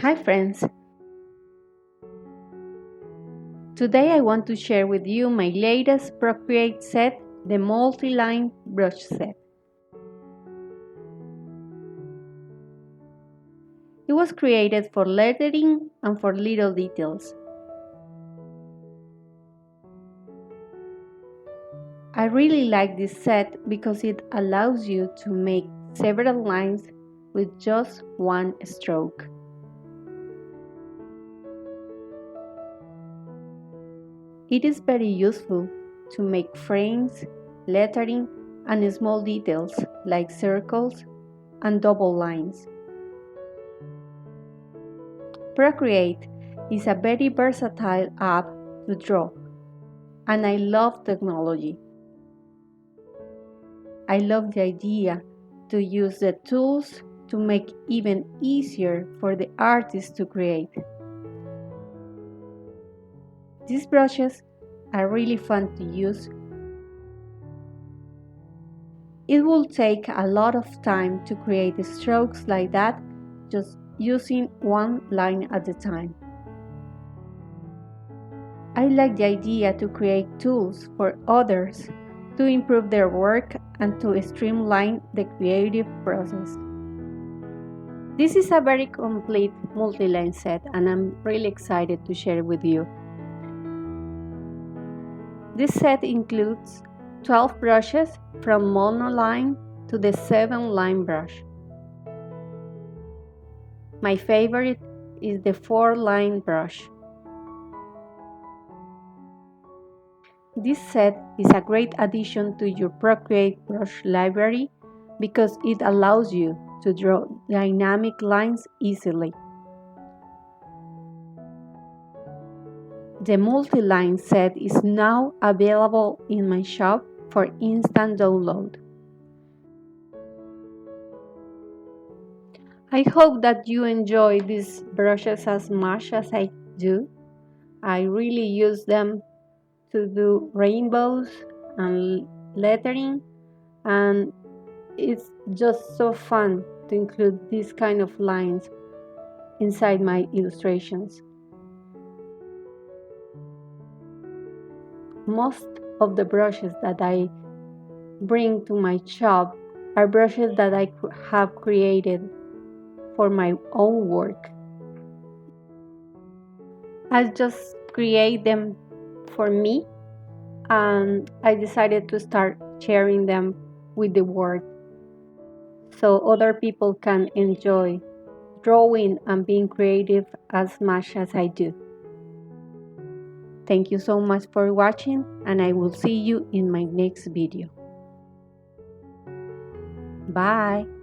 Hi friends! Today I want to share with you my latest Procreate set, the Multiline Brush set. It was created for lettering and for little details. I really like this set because it allows you to make several lines with just one stroke. It is very useful to make frames, lettering, and small details like circles and double lines. Procreate is a very versatile app to draw, and I love technology. I love the idea to use the tools to make it even easier for the artist to create. These brushes are really fun to use. It will take a lot of time to create strokes like that just using one line at a time. I like the idea to create tools for others to improve their work and to streamline the creative process. This is a very complete multi-line set and I'm really excited to share it with you. This set includes 12 brushes from monoline to the 7-line brush. My favorite is the 4-line brush. This set is a great addition to your Procreate brush library because it allows you to draw dynamic lines easily. The multi-line set is now available in my shop for instant download. I hope that you enjoy these brushes as much as I do. I really use them to do rainbows and lettering, and it's just so fun to include these kind of lines inside my illustrations. Most of the brushes that I bring to my shop are brushes that I have created for my own work. I just create them for me, and I decided to start sharing them with the world so other people can enjoy drawing and being creative as much as I do. Thank you so much for watching, and I will see you in my next video. Bye!